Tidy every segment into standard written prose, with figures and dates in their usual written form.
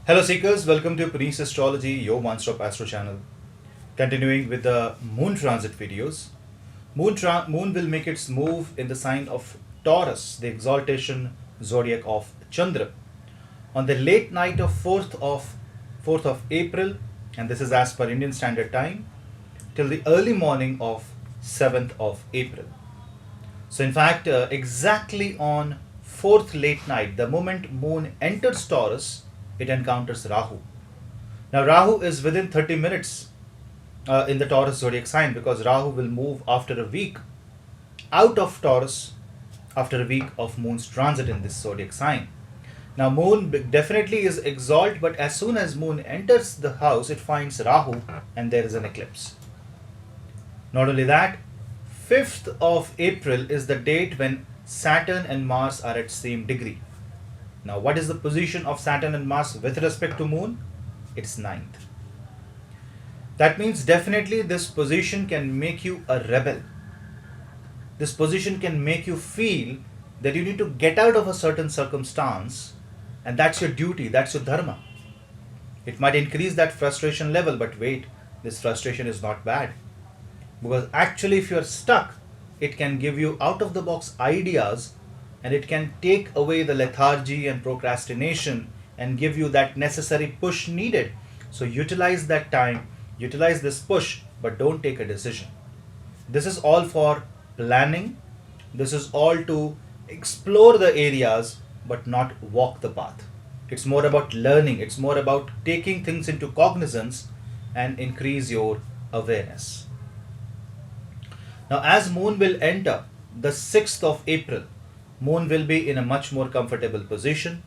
Hello seekers, welcome to Punneit Astrology, your one-stop astro channel. Continuing with the moon transit videos. Moon will make its move in the sign of Taurus, the exaltation zodiac of Chandra, on the late night of 4th of April, and this is as per Indian Standard Time, till the early morning of 7th of April. So in fact, exactly on 4th late night, the moment moon enters Taurus, it encounters Rahu. Now Rahu is within 30 minutes in the Taurus zodiac sign, because Rahu will move after a week out of Taurus after a week of moon's transit in this zodiac sign. Now moon definitely is exalt, but as soon as moon enters the house, it finds Rahu and there is an eclipse. Not only that, 5th of April is the date when Saturn and Mars are at same degree. Now what is the position of Saturn and Mars with respect to moon? It's 9th. That means definitely this position can make you a rebel. This position can make you feel that you need to get out of a certain circumstance, and that's your duty, that's your dharma. It might increase that frustration level, but wait, this frustration is not bad. Because actually if you're stuck, it can give you out of the box ideas, and it can take away the lethargy and procrastination and give you that necessary push needed. So utilize that time, utilize this push, but don't take a decision. This is all for planning. This is all to explore the areas but not walk the path. It's more about learning. It's more about taking things into cognizance and increase your awareness. Now as moon will enter the 6th of April, moon will be in a much more comfortable position.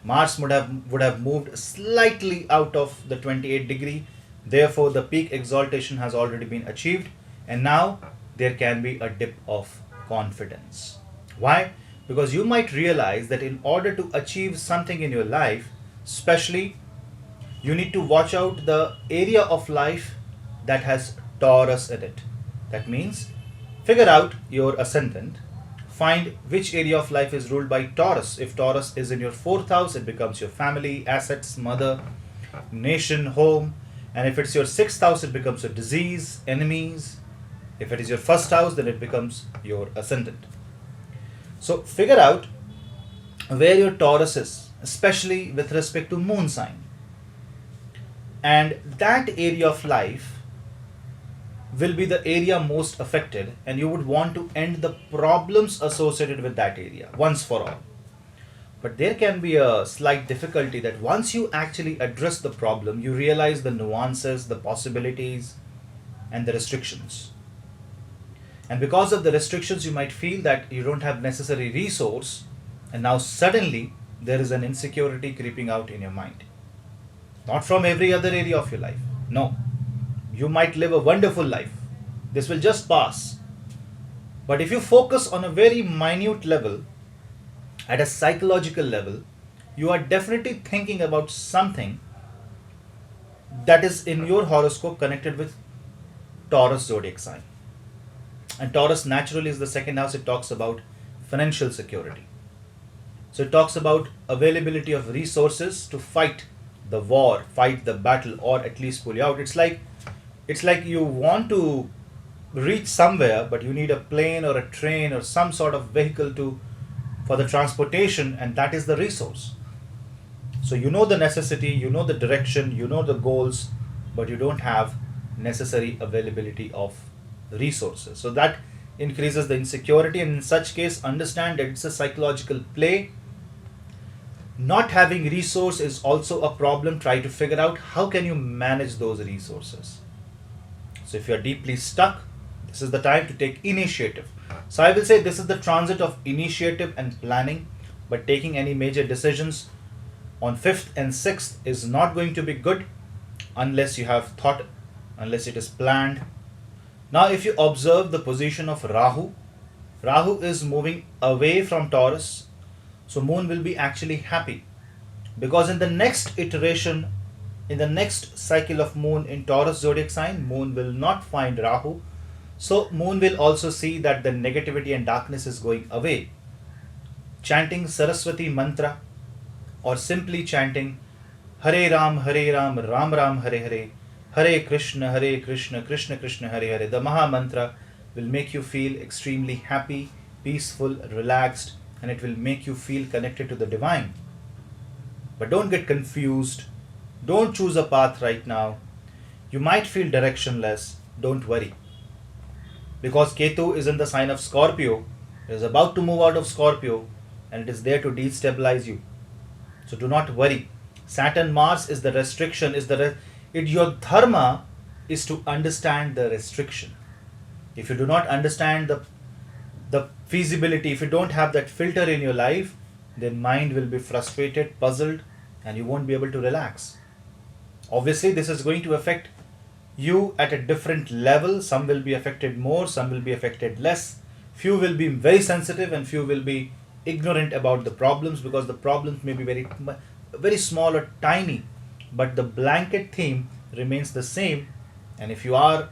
Mars would have moved slightly out of the 28 degree. Therefore the peak exaltation has already been achieved, and now there can be a dip of confidence. Why? Because you might realize that in order to achieve something in your life, especially, you need to watch out the area of life that has Taurus in it. That means figure out your ascendant, find which area of life is ruled by Taurus. If Taurus is in your 4th house, it becomes your family, assets, mother, nation, home. And if it's your 6th house, it becomes your disease, enemies. If it is your 1st house, then it becomes your ascendant. So figure out where your Taurus is, especially with respect to moon sign. And that area of life will be the area most affected, and you would want to end the problems associated with that area once for all. But there can be a slight difficulty that once you actually address the problem, you realize the nuances, the possibilities, and the restrictions. And because of the restrictions, you might feel that you don't have necessary resource, and now suddenly there is an insecurity creeping out in your mind. Not from every other area of your life. No. You might live a wonderful life. This will just pass. But if you focus on a very minute level, at a psychological level, you are definitely thinking about something that is in your horoscope connected with Taurus zodiac sign. And Taurus naturally is the 2nd house. It talks about financial security. So it talks about availability of resources to fight the war, fight the battle, or at least pull you out. It's like you want to reach somewhere, but you need a plane or a train or some sort of vehicle for the transportation, and that is the resource. So you know the necessity, you know the direction, you know the goals, but you don't have necessary availability of resources. So that increases the insecurity, and in such case, understand that it's a psychological play. Not having resource is also a problem. Try to figure out how can you manage those resources. So if you are deeply stuck, this is the time to take initiative. So I will say this is the transit of initiative and planning, but taking any major decisions on 5th and 6th is not going to be good unless you have thought, unless it is planned. Now if you observe the position of Rahu, Rahu is moving away from Taurus. So moon will be actually happy, because in the next iteration, in the next cycle of moon in Taurus zodiac sign, moon will not find Rahu. So moon will also see that the negativity and darkness is going away. Chanting Saraswati mantra or simply chanting Hare Ram, Ram Ram, Hare Hare, Hare Krishna, Krishna Krishna, Hare Hare. The Maha Mantra will make you feel extremely happy, peaceful, relaxed, and it will make you feel connected to the divine. But don't get confused. Don't choose a path right now. You might feel directionless. Don't worry. Because Ketu is in the sign of Scorpio, it is about to move out of Scorpio, and it is there to destabilize you. So do not worry. Saturn Mars is the restriction, your dharma is to understand the restriction. If you do not understand the feasibility, if you don't have that filter in your life, then mind will be frustrated, puzzled, and you won't be able to relax. Obviously, this is going to affect you at a different level. Some will be affected more, some will be affected less. Few will be very sensitive and few will be ignorant about the problems, because the problems may be very small or tiny, but the blanket theme remains the same. And if you are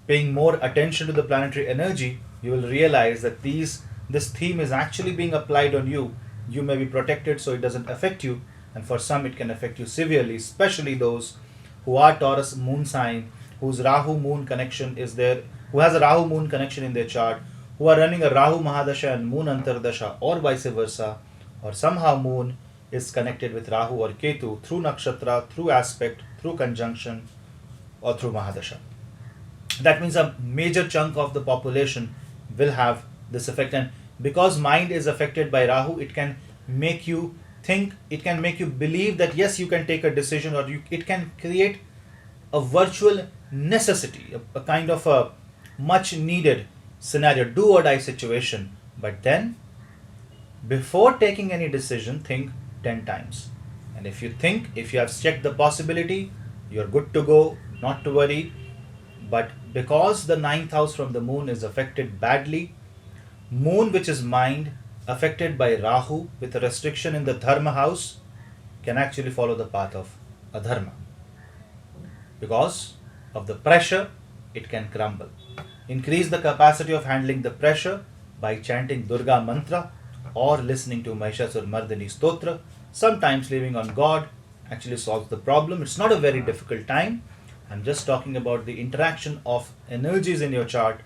paying more attention to the planetary energy, you will realize that this theme is actually being applied on you. You may be protected so it doesn't affect you, and for some it can affect you severely, especially those who are Taurus moon sign, whose Rahu moon connection is there, who has a Rahu moon connection in their chart, who are running a Rahu Mahadasha and Moon Antardasha, or vice versa, or somehow Moon is connected with Rahu or Ketu through Nakshatra, through aspect, through conjunction, or through Mahadasha. That means a major chunk of the population will have this effect. And because mind is affected by Rahu, it can make you think, it can make you believe that yes, you can take a decision, or it can create a virtual necessity, a kind of a much needed scenario, do or die situation. But then, before taking any decision, think 10 times. And if you have checked the possibility, you're good to go, not to worry. But because the ninth house from the moon is affected badly, moon, which is mind, affected by Rahu with a restriction in the dharma house, can actually follow the path of adharma. Because of the pressure, it can crumble. Increase the capacity of handling the pressure by chanting Durga mantra or listening to Mahishasur Mardini Stotra. Sometimes living on God actually solves the problem. It's not a very difficult time. I'm just talking about the interaction of energies in your chart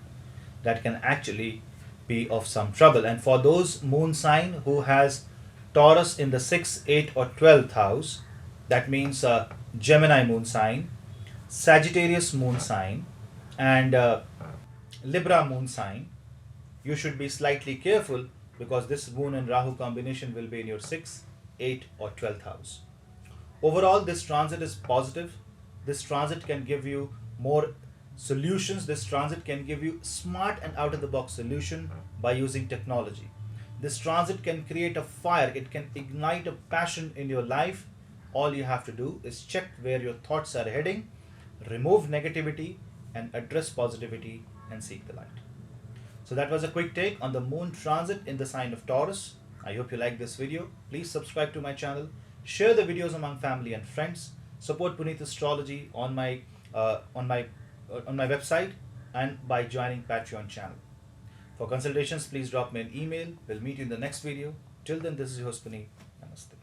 that can actually be of some trouble. And for those moon sign who has Taurus in the 6th, 8th or 12th house, that means Gemini moon sign, Sagittarius moon sign, and Libra moon sign, you should be slightly careful, because this moon and Rahu combination will be in your 6th, 8th or 12th house. Overall, this transit is positive. This transit can give you more solutions. This transit can give you smart and out of the box solution by using technology. This transit can create a fire. It can ignite a passion in your life. All you have to do is check where your thoughts are heading, remove negativity, and address positivity and seek the light. So that was a quick take on the moon transit in the sign of Taurus. I hope you like this video. Please subscribe to my channel, share the videos among family and friends, support Punneit Astrology on my website and by joining Patreon channel. For consultations, please drop me an email. We'll meet you in the next video. Till then, this is your host Punneit. Namaste.